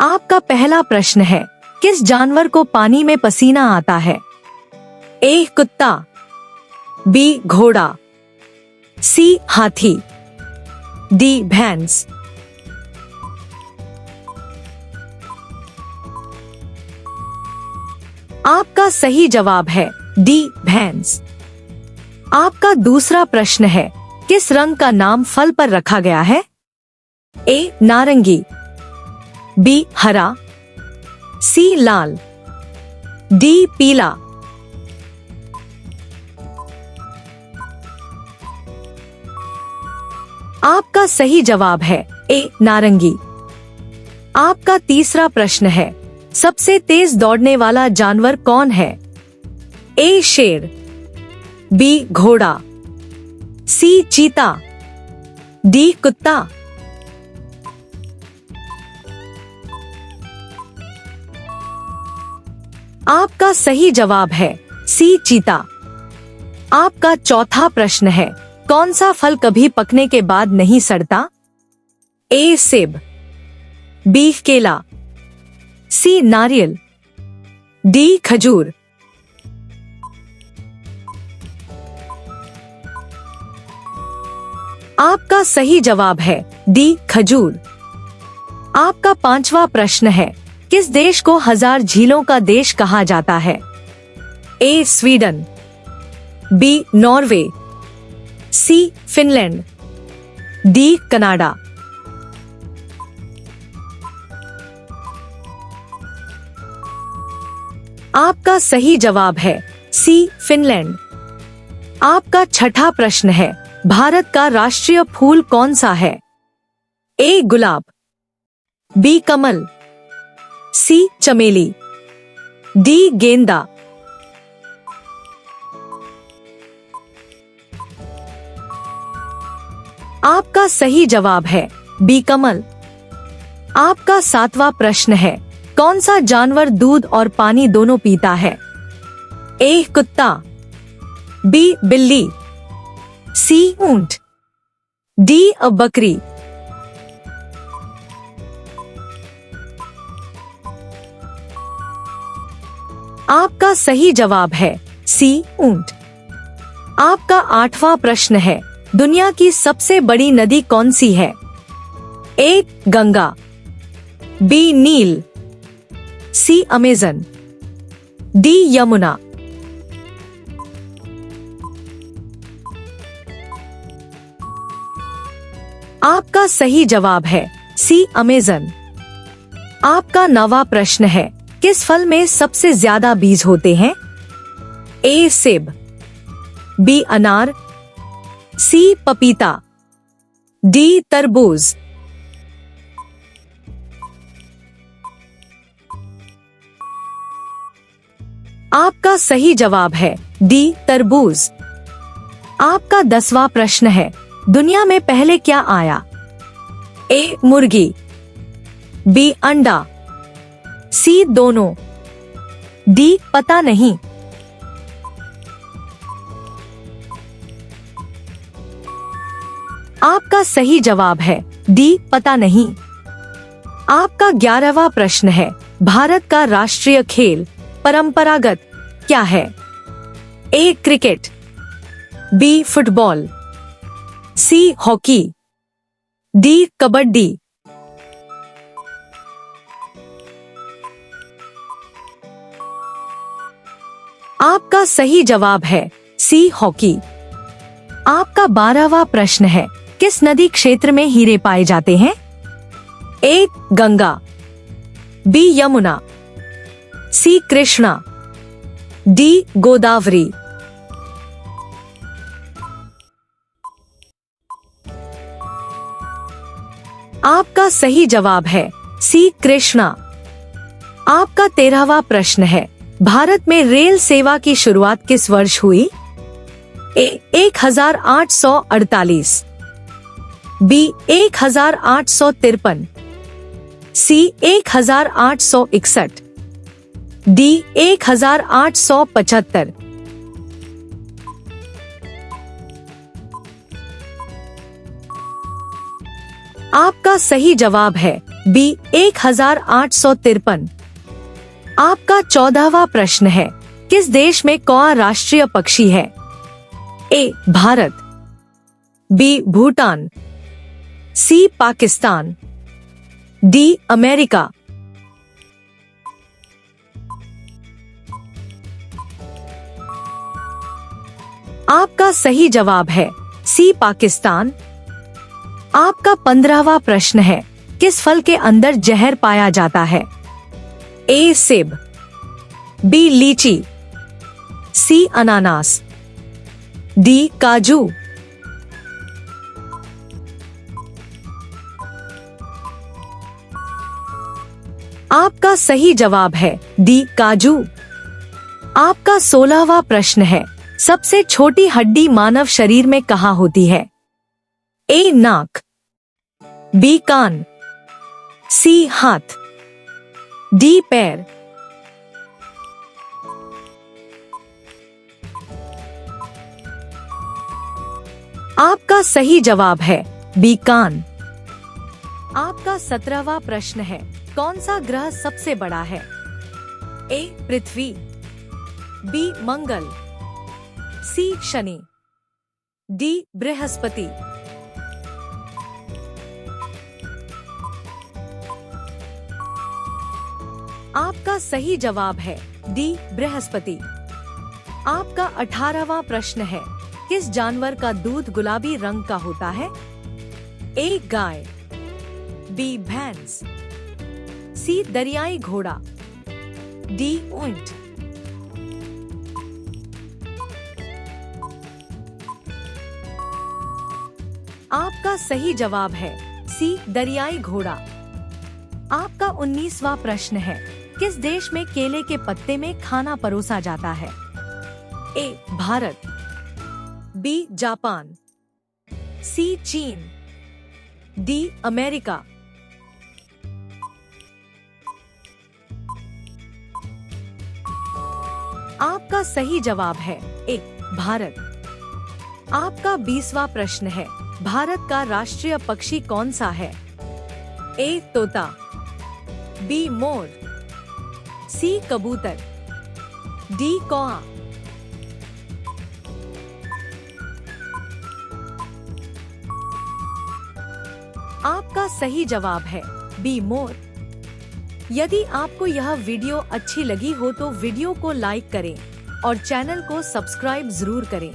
आपका पहला प्रश्न है, किस जानवर को पानी में पसीना आता है? ए कुत्ता, बी घोड़ा, सी हाथी, डी भैंस। आपका सही जवाब है डी भैंस। आपका दूसरा प्रश्न है, किस रंग का नाम फल पर रखा गया है? ए नारंगी, बी हरा, सी लाल, डी पीला। आपका सही जवाब है ए नारंगी। आपका तीसरा प्रश्न है, सबसे तेज दौड़ने वाला जानवर कौन है? ए शेर, बी घोड़ा, सी चीता, डी कुत्ता। आपका सही जवाब है सी चीता। आपका चौथा प्रश्न है, कौन सा फल कभी पकने के बाद नहीं सड़ता? ए सेब, बी केला, सी नारियल, डी खजूर। आपका सही जवाब है डी खजूर। आपका पांचवा प्रश्न है, किस देश को 1000 झीलों का देश कहा जाता है? ए स्वीडन, बी नॉर्वे, सी फिनलैंड, डी कनाडा। आपका सही जवाब है सी फिनलैंड। आपका छठा प्रश्न है, भारत का राष्ट्रीय फूल कौन सा है? ए गुलाब, बी कमल, सी चमेली, डी गेंदा। आपका सही जवाब है बी कमल। आपका सातवां प्रश्न है, कौन सा जानवर दूध और पानी दोनों पीता है? ए कुत्ता, बी बिल्ली, सी ऊंट, डी बकरी। आपका सही जवाब है सी ऊंट। आपका आठवां प्रश्न है, दुनिया की सबसे बड़ी नदी कौन सी है? ए गंगा, बी नील, सी अमेजन, डी यमुना। आपका सही जवाब है सी अमेजन। आपका 9वां प्रश्न है, किस फल में सबसे ज्यादा बीज होते हैं? ए सेब, बी अनार, सी पपीता, डी तरबूज। आपका सही जवाब है डी तरबूज। आपका 10वां प्रश्न है, दुनिया में पहले क्या आया? ए मुर्गी, बी अंडा, सी दोनों, डी पता नहीं। आपका सही जवाब है डी पता नहीं। आपका 11वां प्रश्न है, भारत का राष्ट्रीय खेल परंपरागत क्या है? A cricket, B football, C hockey, D kabaddi. आपका सही जवाब है सी हॉकी। आपका 12वां प्रश्न है, किस नदी क्षेत्र में हीरे पाए जाते हैं? ए गंगा, बी यमुना, सी कृष्णा, डी गोदावरी। आपका सही जवाब है सी कृष्णा। आपका 13वां प्रश्न है, भारत में रेल सेवा की शुरुआत किस वर्ष हुई? ए 1848, बी 1853, सी 1861, डी 1875। आपका सही जवाब है बी 1853। आपका 14वां प्रश्न है, किस देश में कौआ राष्ट्रीय पक्षी है? ए भारत, बी भूटान, सी पाकिस्तान, डी अमेरिका। आपका सही जवाब है सी पाकिस्तान। आपका 15वां प्रश्न है, किस फल के अंदर जहर पाया जाता है? ए सेब, बी लीची, सी अनानास, डी काजू। आपका सही जवाब है डी काजू। आपका 16वां प्रश्न है, सबसे छोटी हड्डी मानव शरीर में कहाँ होती है? ए नाक, बी कान, सी हाथ, डी पैर। आपका सही जवाब है बी कान। आपका 17वां प्रश्न है, कौन सा ग्रह सबसे बड़ा है? ए पृथ्वी, बी मंगल, सी शनि, डी बृहस्पति। आपका सही जवाब है डी बृहस्पति। आपका 18वां प्रश्न है, किस जानवर का दूध गुलाबी रंग का होता है? ए गाय, बी भैंस, सी दरियाई घोड़ा, डी ऊंट। आपका सही जवाब है सी दरियाई घोड़ा। आपका 19वां प्रश्न है, किस देश में केले के पत्ते में खाना परोसा जाता है? ए भारत, बी जापान, सी चीन, डी अमेरिका। आपका सही जवाब है ए भारत। आपका 20वां प्रश्न है, भारत का राष्ट्रीय पक्षी कौन सा है? ए तोता, बी मोर, सी कबूतर, डी कौआ। आपका सही जवाब है बी मोर। यदि आपको यह वीडियो अच्छी लगी हो तो वीडियो को लाइक करें और चैनल को सब्सक्राइब जरूर करें।